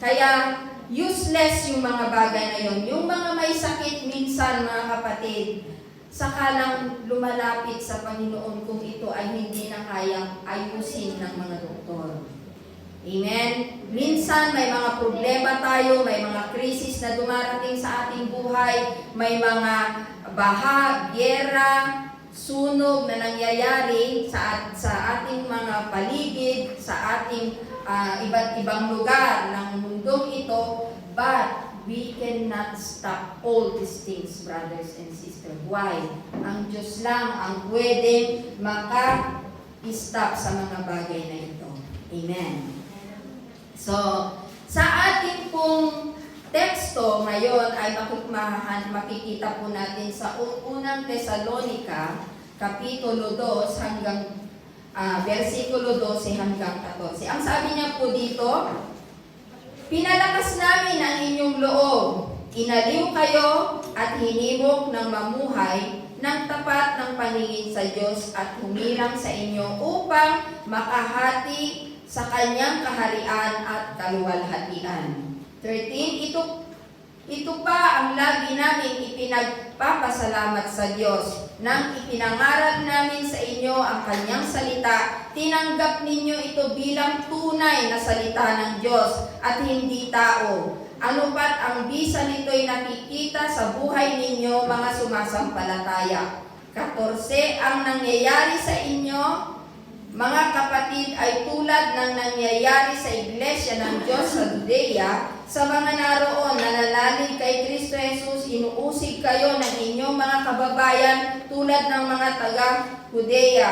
Kaya useless yung mga bagay na yon. Yung mga may sakit minsan, mga kapatid, saka lang lumalapit sa Panginoon kung ito ay hindi na kayang ayusin ng mga doktor. Amen? Minsan may mga problema tayo, may mga krisis na dumarating sa ating buhay, may mga baha, gyera, sunog na nangyayari sa ating mga paligid, sa ating iba't ibang lugar ng mundong ito, but we cannot stop all these things, brothers and sisters. Why? Ang Diyos lang ang pwedeng maka-stop sa mga bagay na ito. Amen. So, sa ating pong teksto ngayon ay makikita po natin sa unang Tesalonica, Kapitulo 2 hanggang versikulo 12 hanggang 14. Ang sabi niya po dito, pinalakas namin ang inyong loob, inaliw kayo at hinimok ng mamuhay ng tapat ng paningin sa Diyos at humirang sa inyo upang makahati sa kanyang kaharian at kaluwalhatian. 13, ito pa ang lagi namin ipinagpapasalamat sa Diyos. Nang ipinangarap namin sa inyo ang kanyang salita, tinanggap ninyo ito bilang tunay na salita ng Diyos at hindi tao. Ano pat ang bisa nito'y nakikita sa buhay ninyo, mga sumasampalataya. 14, ang nangyayari sa inyo, mga kapatid, ay tulad ng nangyayari sa Iglesia ng Diyos sa Judea. Sa mga naroon na nanalig kay Kristo Jesus, inuusig kayo ng inyong mga kababayan tulad ng mga taga-Judea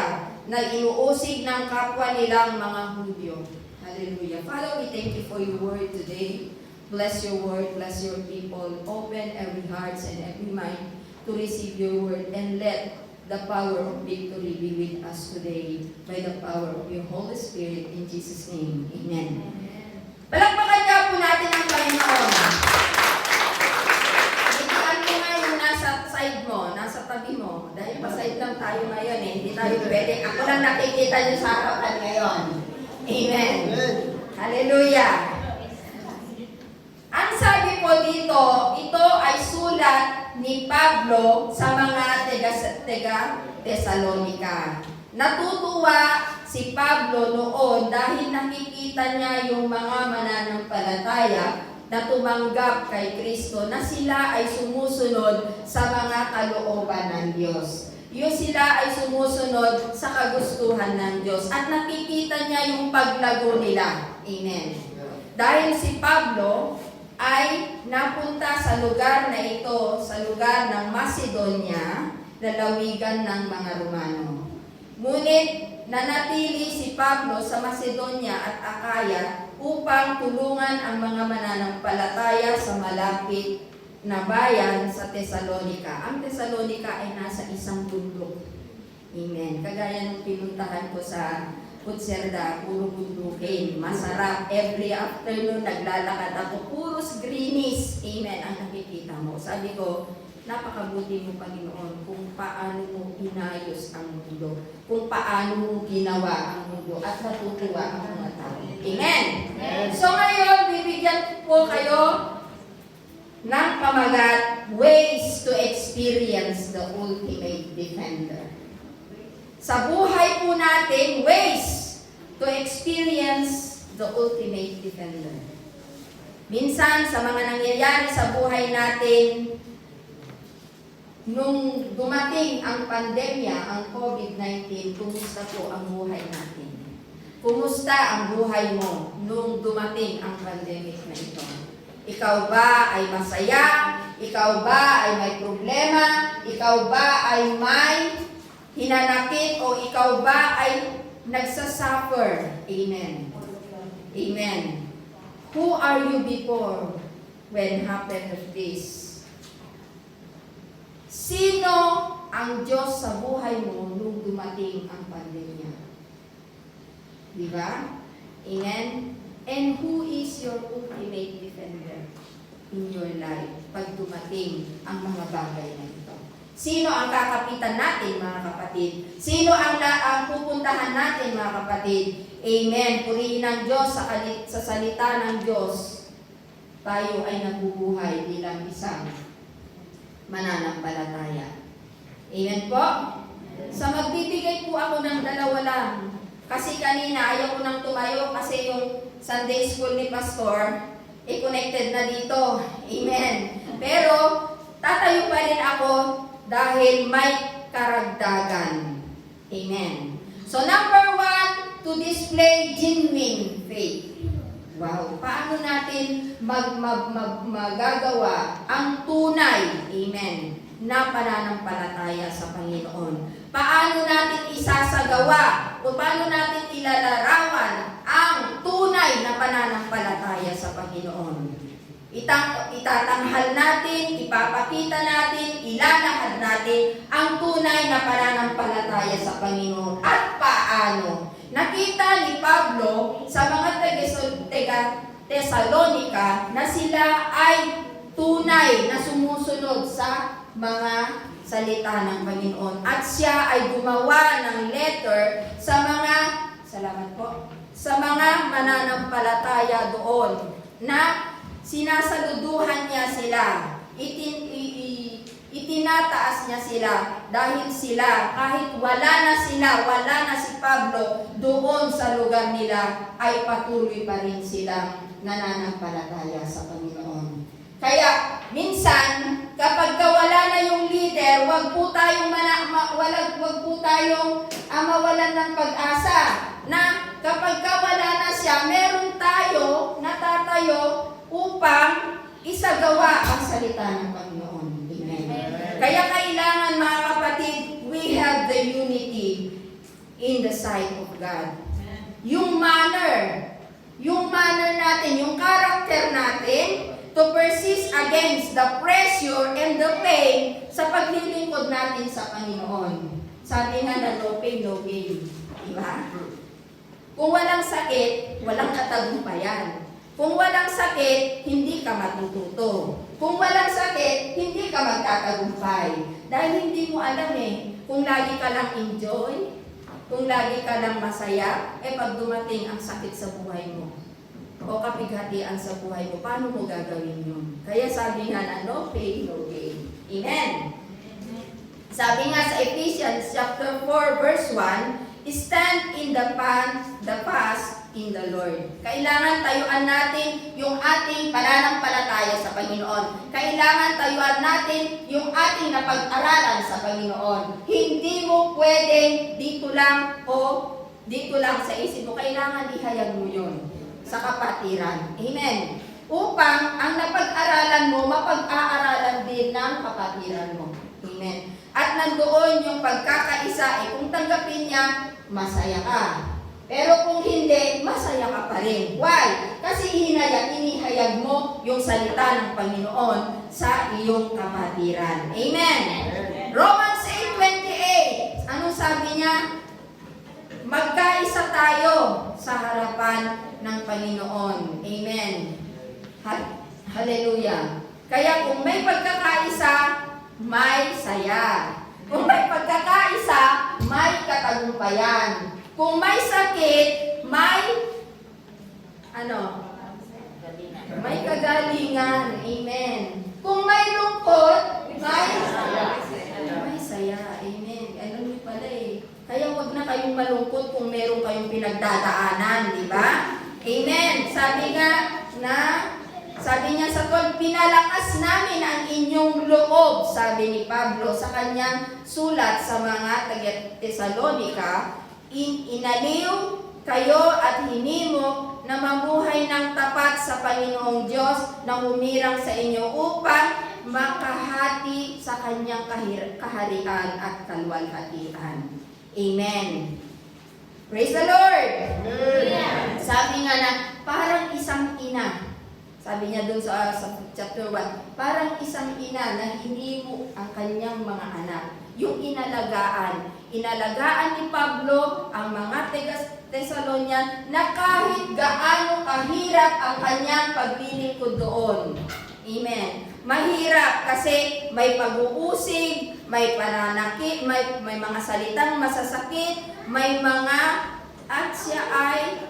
na inuusig ng kapwa nilang mga Hudyo. Hallelujah. Father, we thank you for your word today. Bless your word, bless your people. Open every heart and every mind to receive your word, and let the power of victory be with us today by the power of your Holy Spirit. In Jesus' name, amen. Palakpakan niya po natin ang Panginoon. Itian mo nga yung nasa side mo, nasa tabi mo. Dahil pa-side lang tayo ngayon eh. Hindi tayo pwede. Ako lang nakikita niyo sa harapan ngayon. Amen. Hallelujah. Ang sabi po dito, ito ay sulat ni Pablo sa mga Tesalonica. Natutuwa si Pablo noon dahil nakikita niya yung mga mananampalataya na tumanggap kay Kristo na sila ay sumusunod sa mga kalooban ng Diyos. Yung sila ay sumusunod sa kagustuhan ng Diyos at nakikita niya yung paglago nila. Amen. Dahil si Pablo ay napunta sa lugar na ito, sa lugar ng Macedonia, lalawigan ng mga Romano. Ngunit nanatili si Pablo sa Macedonia at Akaya upang tulungan ang mga mananampalataya sa malapit na bayan sa Tesalonica. Ang Tesalonica ay nasa isang bundok. Amen. Kagaya ng pinuntahan ko sa Putserda, puro bundukin, masarap. Every afternoon, naglalakad ako, puros greenies. Amen, ang nakikita mo. Sabi ko, napakabuti mo, Panginoon, kung paano mo inayos ang mundo, kung paano mo ginawa ang mundo, at natutuwa ang mga tao. Amen? So ngayon, bibigyan po kayo ng pamagat, ways to experience the ultimate defender. Sa buhay po natin, ways to experience the ultimate defender. Minsan, sa mga nangyayari sa buhay natin, nung dumating ang pandemya, ang COVID-19, kumusta po ang buhay natin? Kumusta ang buhay mo nung dumating ang pandemic na ito? Ikaw ba ay masaya? Ikaw ba ay may problema? Ikaw ba ay may hinanakit o ikaw ba ay nagsasuffer? Amen. Amen. Who are you before when happened of this? Sino ang Diyos sa buhay mo nung dumating ang pandemya? Di ba? Amen. And who is your ultimate defender in your life pag dumating ang mga bagay na ito? Sino ang kakapitan natin, mga kapatid? Sino ang pupuntahan natin, mga kapatid? Amen. Purihin ng Diyos sa salita ng Diyos. tayo ay nabubuhay bilang isang mananampalataya. Amen po? Sa magbibigay po ako ng dalawa lang. Kasi kanina ayaw ko nang tumayo kasi yung Sunday school ni Pastor connected na dito. Amen. Pero tatayo pa rin ako dahil may karagdagan. Amen. So number 1, to display genuine faith. Wow, paano natin magagawa ang tunay, amen, na pananampalataya sa Panginoon? Paano natin isasagawa o paano natin ilalarawan ang tunay na pananampalataya sa Panginoon? Itatanghal natin, ipapakita natin, ilalahad natin ang tunay na pananampalataya sa Panginoon. At paano? Nakita ni Pablo sa mga Tesalonica na sila ay tunay na sumusunod sa mga salita ng Panginoon. At siya ay gumawa ng letter sa mga, salamat po, sa mga mananampalataya doon na sinasaluduhan niya sila, itinataas niya sila dahil sila, kahit wala na si Pablo doon sa lugar nila, ay patuloy pa rin silang nananampalataya sa Panginoon. Kaya minsan, kapag wala na yung leader, wag po tayong mawalan ng pag-asa na kapag wala na siya, meron tayo natatayo upang isagawa ang salita ng Panginoon. Amen. Kaya kailangan, mga kapatid, we have the unity in the sight of God. Yung manner natin, yung character natin, to persist against the pressure and the pain sa paglilingkod natin sa Panginoon. Sabi nga na no pain, no gain. Diba? Kung walang sakit, walang katagumpayan. Kung walang sakit, hindi ka matututo. Kung walang sakit, hindi ka magtatagumpay. Dahil hindi mo alam kung lagi ka lang enjoy, kung lagi ka lang masaya, pag dumating ang sakit sa buhay mo, o kapighatian sa buhay mo, paano mo gagawin yun? Kaya sabi nga na, no pain, no gain. Amen. Sabi nga sa Ephesians chapter 4, verse 1, stand in the past in the Lord. Kailangan tayuan natin yung ating pananampalataya sa Panginoon. Kailangan tayuan natin yung ating napag-aralan sa Panginoon. Hindi mo pwedeng dito lang sa isip mo. Kailangan ihayag mo yun sa kapatiran. Amen. Upang ang napag-aralan mo, mapag-aaralan din ng kapatiran mo. Amen. At nandoon yung pagkakaisa, kung tanggapin niya, masaya ka. Pero kung hindi, masaya ka pa rin. Why? Kasi inihayag mo yung salita ng Panginoon sa iyong kapatiran. Amen. Romans 8:28. Anong sabi niya? Magkaisa tayo sa harapan ng Panginoon. Amen. Hallelujah. Kaya kung may pagkakaisa, may saya. Kung may pagkakaisa, may katagumpayan. Kung may sakit, may kagalingan. Amen. Kung may lungkot, may saya. Amen. Ano niyo pala Kaya huwag na kayong malungkot kung meron kayong pinagdadaanan, di ba? Amen. Sabi niya sa 12, pinalakas namin ang inyong loob, sabi ni Pablo sa kanyang sulat sa mga taga-Tesalonica, inaliw kayo at hinimok na mamuhay ng tapat sa Panginoong Diyos na humirang sa inyo upang makahati sa kanyang kaharian at kalwalhatian. Amen. Praise the Lord! Amen. Sabi nga na, parang isang ina. Sabi niya dun sa chapter 1, parang isang ina na hinimo ang kanyang mga anak. Yung inalagaan ni Pablo ang mga Thessalonian na kahit gaano kahirap ang kanyang paglilingkod doon. Amen. Mahirap kasi may pag-uusig, may pananakit, may mga salitang masasakit, may mga, at siya ay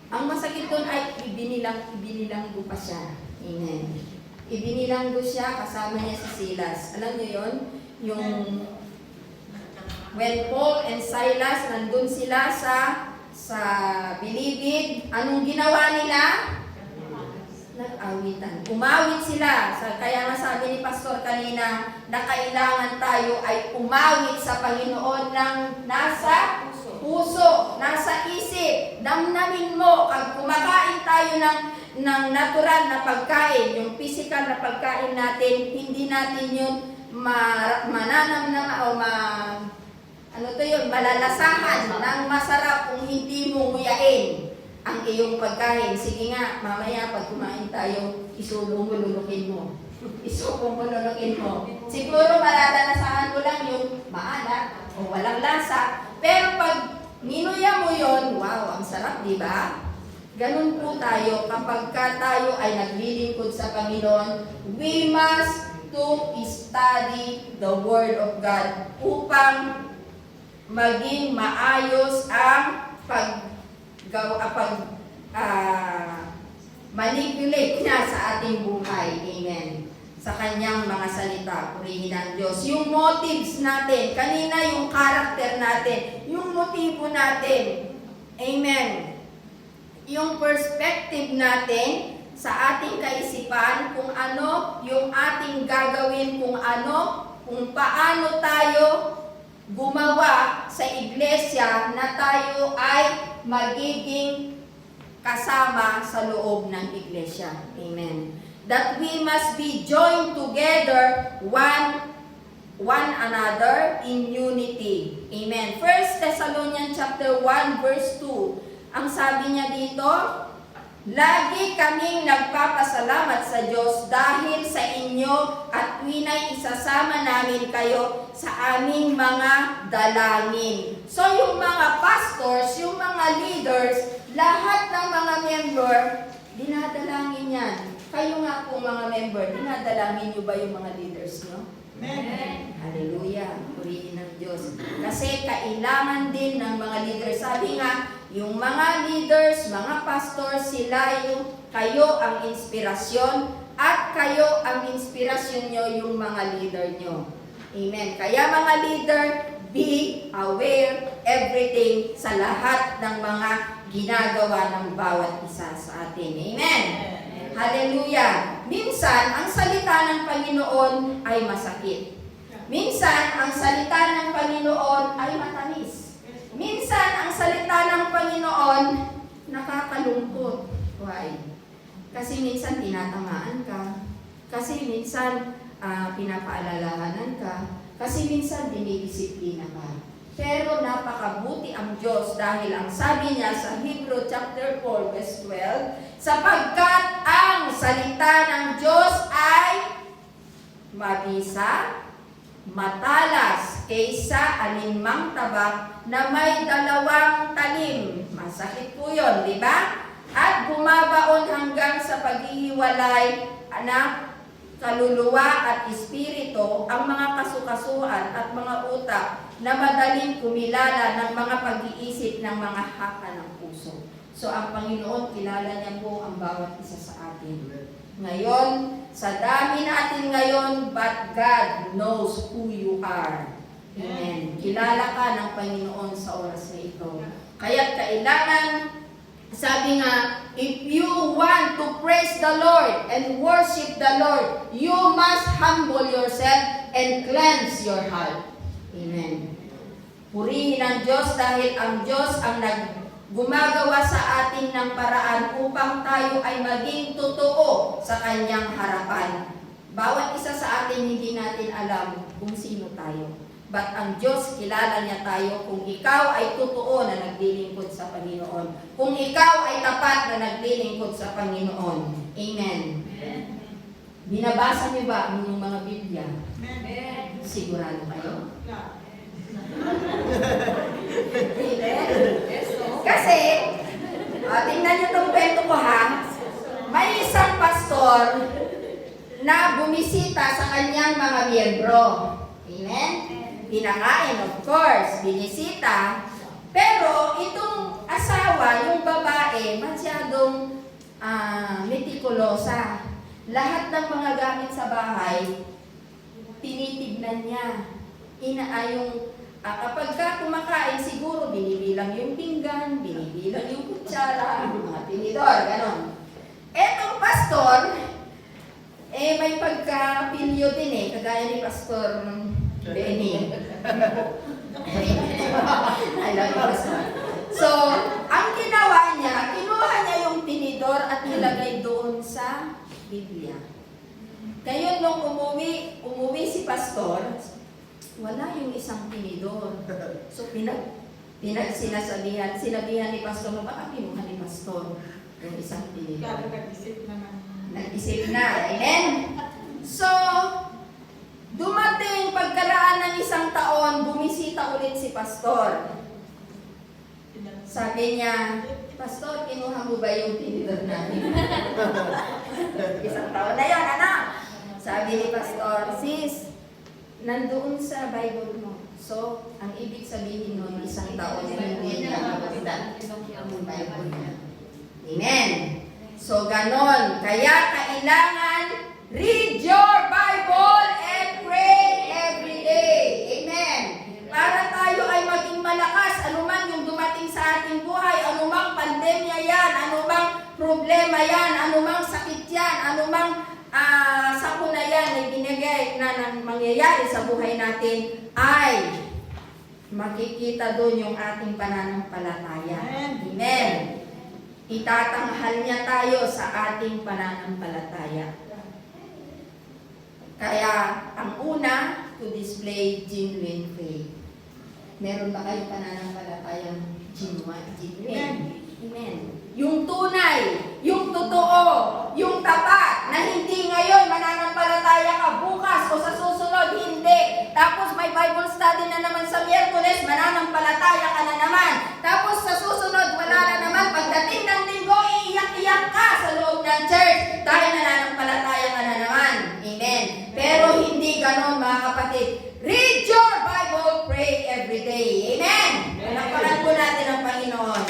Ang masakit doon ay ibinilanggo pa siya. Amen. Ibinilanggo siya, kasama niya si Silas. Alam niyo yon? Yung when Paul and Silas nandun sila sa bilibid, anong ginawa nila? Nag-awitan. Umawit sila. Kaya nga sabi ni Pastor kanina na kailangan tayo ay umawit sa Panginoon ng nasa puso, nasa isip. Damnamin mo. Pag kumakain tayo ng natural na pagkain, yung physical na pagkain natin, hindi natin yun mananamnam o malalasahan ng masarap kung hindi mo nguyain ang iyong pagkain. Sige nga, mamaya pag kumain tayo, isulong mo, lulukin mo. Isulong mo, lulukin mo. Siguro malalasahan mo lang yung maalat o walang lasa. Pero pag ninuya mo yon, wow, ang sarap, di ba? Ganun po tayo, kapag tayo ay naglilingkod sa Panginoon, we must to study the Word of God upang maging maayos ang manipulate niya sa ating buhay. Amen. Sa kanyang mga salita, purihin ang Diyos. Yung motives natin, kanina yung character natin, yung motibo natin. Amen. Yung perspective natin sa ating kaisipan, kung ano yung ating gagawin, kung paano tayo gumawa sa iglesia na tayo ay magiging kasama sa loob ng iglesia. Amen. That we must be joined together one another in unity. Amen. 1 Thessalonians chapter 1 verse 2. Ang sabi niya dito, lagi kaming nagpapasalamat sa Diyos dahil sa inyo at winay isasama namin kayo sa aming mga dalangin. So yung mga pastors, yung mga leaders, lahat ng mga member, dinadalangin yan. Kayo nga po mga member, dinadalangin nyo ba yung mga leaders nyo? Amen. Hallelujah. Purihin ng Diyos. Kasi kailangan din ng mga leaders. Sabi nga, yung mga leaders, mga pastors, kayo ang inspirasyon at kayo ang inspirasyon nyo yung mga leader nyo. Amen. Kaya mga leader, be aware everything sa lahat ng mga ginagawa ng bawat isa sa atin. Amen. Hallelujah. Minsan, ang salita ng Panginoon ay masakit. Minsan, ang salita ng Panginoon ay matamis. Minsan, ang salita ng Panginoon nakakalungkot. Why? Kasi minsan tinatamaan ka. Kasi minsan pinapaalalahanan ka. Kasi minsan dinidisiplina ka. Pero napakabuti ang Diyos dahil ang sabi niya sa Hebrew chapter 4 verse 12, sapagkat ang salita ng Diyos ay mabisa, matalas kaysa alinmang tabak na may dalawang talim. Masakit po yun, di ba? At bumabaon hanggang sa paghihiwalay ng kaluluwa at espiritu, ang mga kasukasuhan at mga utak na madaling kumilala ng mga pag-iisip ng mga haka ng puso. So ang Panginoon, kilala niya po ang bawat isa sa atin. Ngayon, sa dami natin ngayon, but God knows who you are. Amen. Kilala ka ng Panginoon sa oras na ito. Kaya kailangan, sabi nga, if you want to praise the Lord and worship the Lord, you must humble yourself and cleanse your heart. Amen. Purihin ang Diyos dahil ang Diyos ang gumagawa sa atin ng paraan upang tayo ay maging totoo sa Kanyang harapan. Bawat isa sa atin hindi natin alam kung sino tayo. But ang Diyos, kilala niya tayo kung ikaw ay totoo na naglilingkod sa Panginoon. Kung ikaw ay tapat na naglilingkod sa Panginoon. Amen. Binabasa niyo ba ang inyong mga Biblia? Amen. Sigurado kayo? Kasi, tingnan niyo itong kwento ko ha. May isang pastor na bumisita sa kanyang mga miyembro. Amen? Pinakain, of course, binisita. Pero itong asawa, yung babae, masyadong metikulosa. Lahat ng mga gamit sa bahay, tinitignan niya. Kapag ka kumakain, siguro binibilang yung pinggan, binibilang yung kutsara, mga tinidor, gano'n. Etong pastor, may pagkapilyo din kagaya ni Pastor Benny. I love you, Pastor. So, ang ginawa niya, kinuha niya yung tinidor at nilagay doon sa Biblia. Ngayon, nung umuwi si Pastor, wala yung isang tinidor. So, sinabihan ni Pastor, baka kinuha ni Pastor yung isang tinidor. Nag-isip na. Amen? So, dumating pagkaraan ng isang taon, bumisita ulit si Pastor. Sabi niya, Pastor, kinuha mo ba yung tinidor namin? Isang taon na yun, anak. Sabi ni Pastor, sis, nandoon sa Bible mo. So, ang ibig sabihin nun, isang taon na hindi niya nakakita ang Bible niya. Amen. So, ganon. Kaya kailangan read your Bible and pray every day. Amen. Para tayo ay maging malakas, anuman yung dumating sa ating buhay, anumang pandemya yan, anumang problema yan, anumang sakit yan, anumang sakuna yan ay binigay na mangyayari sa buhay natin, ay makikita doon yung ating pananampalataya. Amen. Itatanghal niya tayo sa ating pananampalataya. Kaya, ang una, to display genuine faith. Meron ba kayo pananampalatayang genuine? Amen. Yung tunay, yung totoo, yung tapat, na hindi ngayon mananampalataya ka, bukas o sa susunod, hindi. Tapos may Bible study na naman sa Miyerkules, mananampalataya ka na naman. Tapos sa susunod, wala na naman. Pagdating ng linggo, iiyak-iyak ka sa loob ng church dahil nananampalataya ka na naman. Amen. Pero hindi ganon, mga kapatid. Read your Bible, pray every day. Amen. Palakpakan po natin ang Panginoon.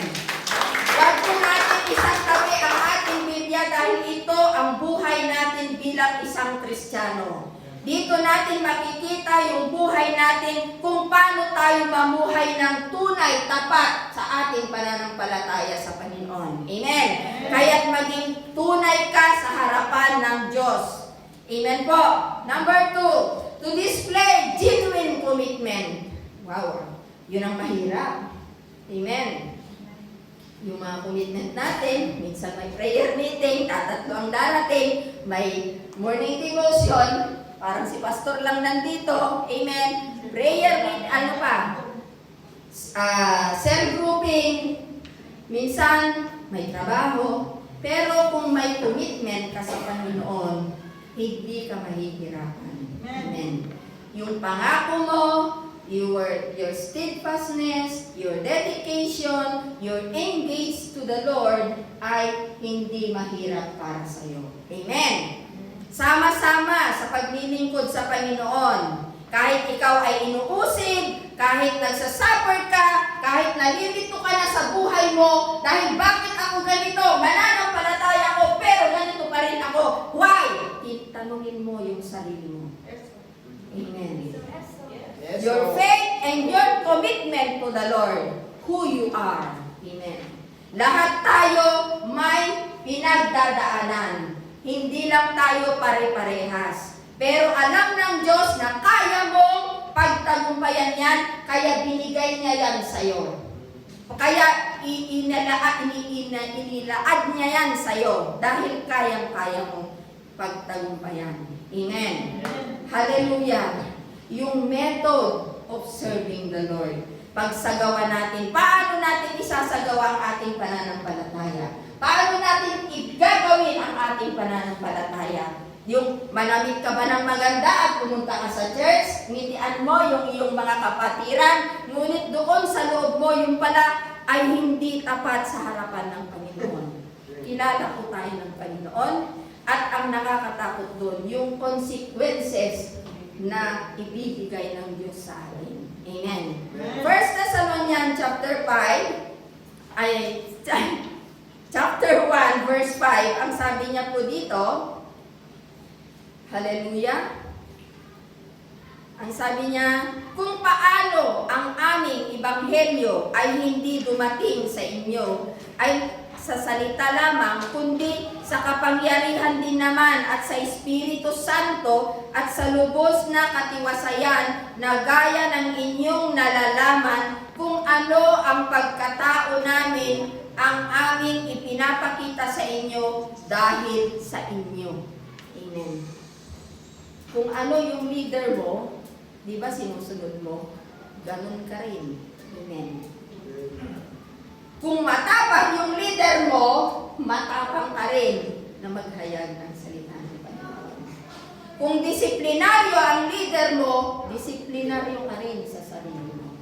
Huwag po natin isangtabi ang ating Biblia dahil ito ang buhay natin bilang isang Kristiyano. Dito natin makikita yung buhay natin kung paano tayo mamuhay ng tunay, tapat sa ating pananampalataya sa Panginoon. Amen. Kaya't maging tunay ka sa harapan ng Diyos. Amen po. Number 2, to display genuine commitment. Wow, yun ang mahirap. Amen. Yung mga commitment natin, minsan may prayer meeting, tatatlo ang darating, may morning devotion, parang si pastor lang nandito, amen, prayer meeting, cell grouping, minsan may trabaho, pero kung may commitment ka sa Panginoon, hindi ka mahihirapan. Amen. Yung pangako mo, your steadfastness, your dedication, your engage to the Lord ay hindi mahirap para sa iyo. Amen. Sama-sama sa paglilingkod sa Panginoon. Kahit ikaw ay inuusig, kahit nagsasuffer ka, kahit nalilito ka na sa buhay mo, dahil bakit ako ganito? Mananampalataya ako, pero ganito pa rin ako. Why? Tanungin mo yung sarili mo. Amen. Your faith and your commitment to the Lord, who you are. Amen. Lahat tayo may pinagdadaanan. Hindi lang tayo pare-parehas. Pero alam ng Diyos na kaya mong pagtagumpayan yan, kaya binigay niya yan sa'yo. Kaya inilaad niya yan sa'yo dahil kayang-kaya mong pagtagumpayan. Amen. Hallelujah. Yung method of serving the Lord. Pagsagawa natin, paano natin isasagawa ang ating pananampalataya? Paano natin igagawin ang ating pananampalataya? Yung manamit ka ba ng maganda at pumunta ka sa church, ngitian mo yung iyong mga kapatiran, ngunit doon sa loob mo, yung pala ay hindi tapat sa harapan ng Panginoon. Kilala po tayo ng Panginoon at ang nakakatakot doon, yung consequences na ibibigay ng Diyos sa atin. Amen. 1 Thessalonians chapter 5, chapter 1, verse 5, ang sabi niya po dito, hallelujah, ang sabi niya, kung paano ang aming ebanghelyo ay hindi dumating sa inyo, ay sa salita lamang, kundi sa kapangyarihan din naman at sa Espiritu Santo at sa lubos na katiwasayan na gaya ng inyong nalalaman kung ano ang pagkatao namin ang aming ipinapakita sa inyo dahil sa inyo. Amen. Kung ano yung leader mo, di ba sinusunod mo? Ganun ka rin. Amen. Kung matapang yung leader mo, matapang ka rin na maghayag ng salita ng Panginoon. Kung disiplinaryo ang leader mo, disiplinaryo ka rin sa sarili mo.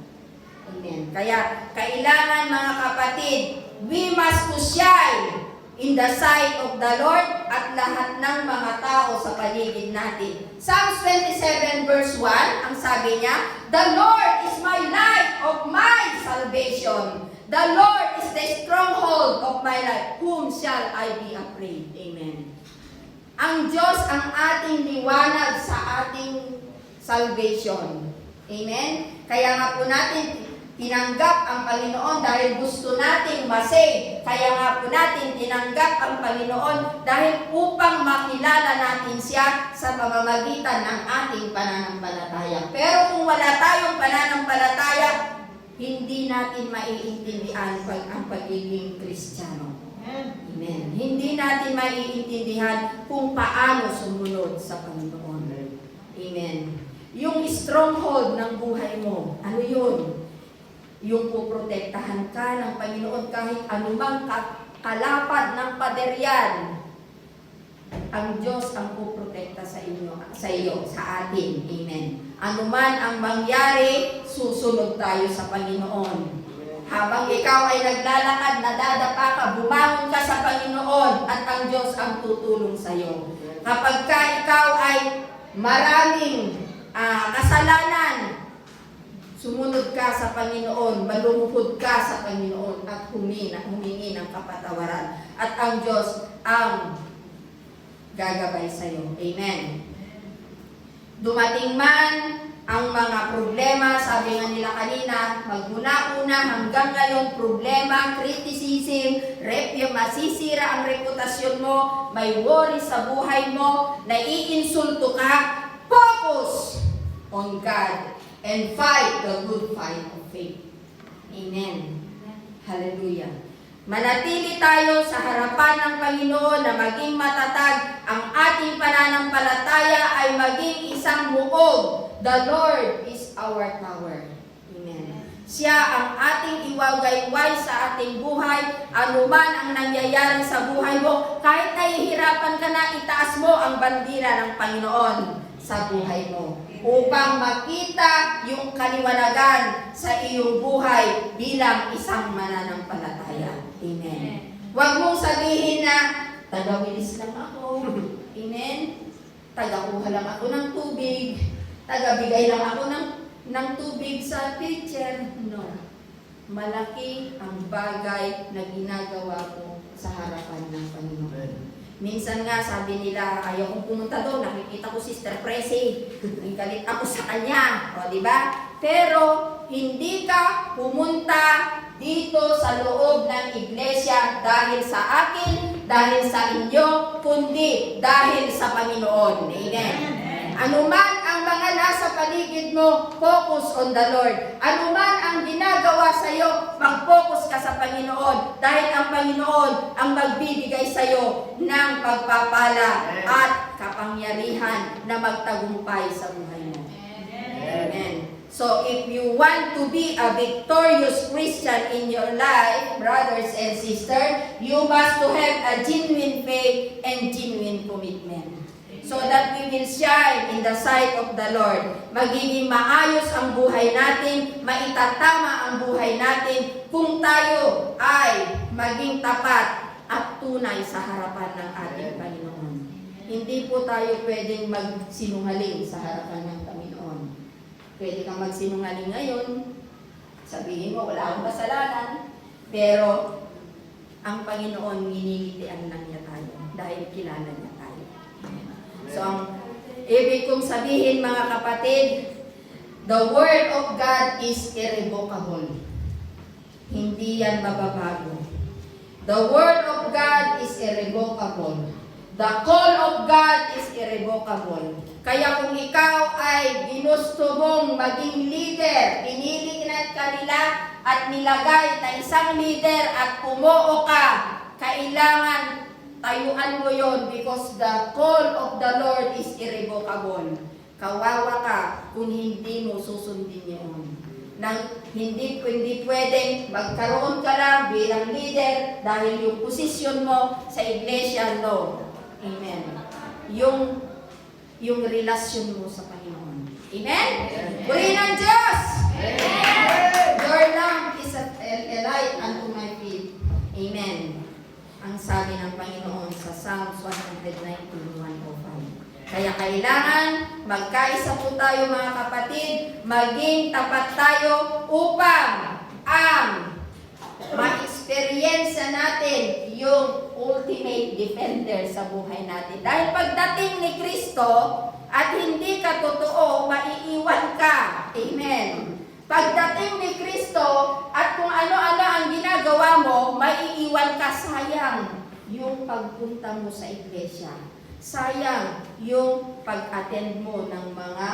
Amen. Kaya, kailangan mga kapatid, we must to shine in the sight of the Lord at lahat ng mga tao sa paligid natin. Psalms 27 verse 1, ang sabi niya, the Lord is my light of my salvation. The Lord is the stronghold of my life. Whom shall I be afraid? Amen. Ang Diyos ang ating liwanag sa ating salvation. Amen. Kaya nga po natin tinanggap ang Panginoon dahil gusto nating masave. Kaya nga po natin tinanggap ang Panginoon dahil upang makilala natin siya sa pamamagitan ng ating pananampalataya. Pero kung wala tayong pananampalataya, hindi natin maiintindihan ang pagiging Kristiyano. Amen. Hindi natin maiintindihan kung paano sumunod sa Panginoon. Amen. Yung stronghold ng buhay mo, ano yun? Yung puprotektahan ka ng Panginoon kahit anumang kalapad ng paderyan. Ang Diyos ang puprotekta sa iyo, sa atin. Amen. Anuman ang mangyari, susunod tayo sa Panginoon. Habang ikaw ay naglalakad, nadadapa ka, bumangon ka sa Panginoon at ang Diyos ang tutulong sa iyo. Kapag ikaw ay maraming kasalanan, sumunod ka sa Panginoon, malumuhod ka sa Panginoon at humingi ng kapatawaran. At ang Diyos ang gagabay sa iyo. Amen. Dumating man ang mga problema, sabi nga nila kanina, magmula-una hanggang ngayon, problema, criticism, masisira ang reputasyon mo, may worry sa buhay mo, naiinsulto ka, focus on God and fight the good fight of faith. Amen. Hallelujah. Manatili tayo sa harapan ng Panginoon na maging matatag, ang ating pananampalataya ay maging isang buog. The Lord is our tower. Amen. Siya ang ating iwagayway sa ating buhay, anuman ang nangyayari sa buhay mo, kahit nahihirapan ka na, itaas mo ang bandila ng Panginoon sa buhay mo upang makita yung kaliwanagan sa iyong buhay bilang isang mananampalataya. Amen. Huwag mong sabihin na, taga-wilis lang ako. Amen. Taga-kuha lang ako ng tubig. Taga-bigay lang ako ng tubig sa pitcher. No. Malaki ang bagay na ginagawa ko sa harapan ng Panginoon. Minsan nga, sabi nila, ayaw kong pumunta doon, nakikita ko Sister Presi, galit ako sa kanya, o diba? Pero, hindi ka pumunta dito sa loob ng iglesia dahil sa akin, dahil sa inyo, kundi dahil sa Panginoon. Amen. Anuman ang mga nasa paligid mo, focus on the Lord. Anuman ang ginagawa sa iyo, mag-focus ka sa Panginoon dahil ang Panginoon ang magbibigay sa iyo ng pagpapala at kapangyarihan na magtagumpay sa buhay mo. Amen. So if you want to be a victorious Christian in your life, brothers and sisters, you must to have a genuine faith and genuine commitment. So that we will shine in the sight of the Lord. Magiging maayos ang buhay natin, maitatama ang buhay natin kung tayo ay maging tapat at tunay sa harapan ng ating Panginoon. Hindi po tayo pwedeng magsinungaling sa harapan ng Panginoon. Pwede kang magsinungaling ngayon, sabihin mo wala akong kasalanan, Pero ang Panginoon, minilitian lang niya tayo dahil kilala niya tayo. So, ang ibig kong sabihin mga kapatid, the Word of God is irrevocable. Hindi yan mababago. The Word of God is irrevocable. The call of God is irrevocable. Kaya kung ikaw ay ginusto mong maging leader, pinili ka nila at nilagay na isang leader at pumuo ka, kailangan tayuan mo yon because the call of the Lord is irrevocable. Kawawa ka kung hindi mo susundin yun. Hindi pwedeng magkaroon ka lang bilang leader dahil yung posisyon mo sa iglesia, no. Amen. Yung relasyon mo sa Panginoon. Amen? Purihin ang Diyos! Amen! Your lamp is a light unto my feet. Amen. Ang sabi ng Panginoon sa Psalms 119:105. Kaya kailangan magkaisa po tayo mga kapatid, maging tapat tayo upang ang ma-experience natin yung ultimate defender sa buhay natin. Dahil pagdating ni Kristo at hindi ka totoo, maiiwan ka. Amen. Pagdating ni Kristo at kung ano-ano ang ginagawa mo, maiiwan ka. Sayang yung pagpunta mo sa iglesia. Sayang yung pag-attend mo ng mga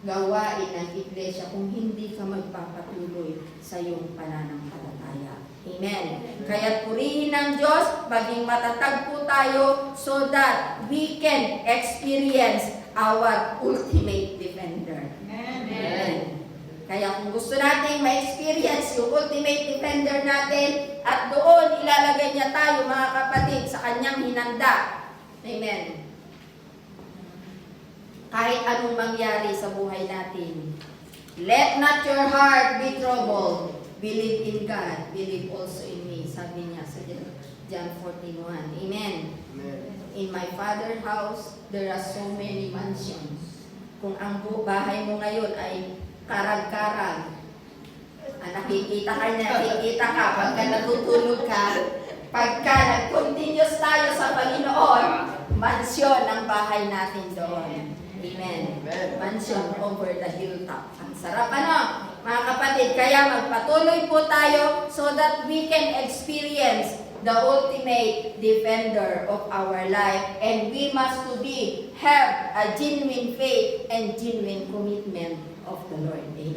gawain ng iglesia kung hindi ka magpapatuloy sa iyong pananampalataya. Amen. Kaya purihin ng Diyos, maging matatag po tayo so that we can experience our ultimate defender. Amen. Kaya kung gusto natin ma-experience yung ultimate defender natin at doon ilalagay niya tayo mga kapatid sa kanyang hinanda. Amen. Kahit anong mangyari sa buhay natin, let not your heart be troubled. Believe in God. Believe also in me. Sabi niya sa John 14:1. Amen. In my Father's house, there are so many mansions. Kung ang bahay mo ngayon ay karag-karag, nakikita ka pagka natutulog ka, pagka nag-continuous tayo sa Panginoon, mansyon ang bahay natin doon. Amen. Mansion over the hilltop. Ang sarap mga kapatid. Kaya magpatuloy po tayo so that we can experience the ultimate defender of our life. And we must have a genuine faith and genuine commitment of the Lord. Amen.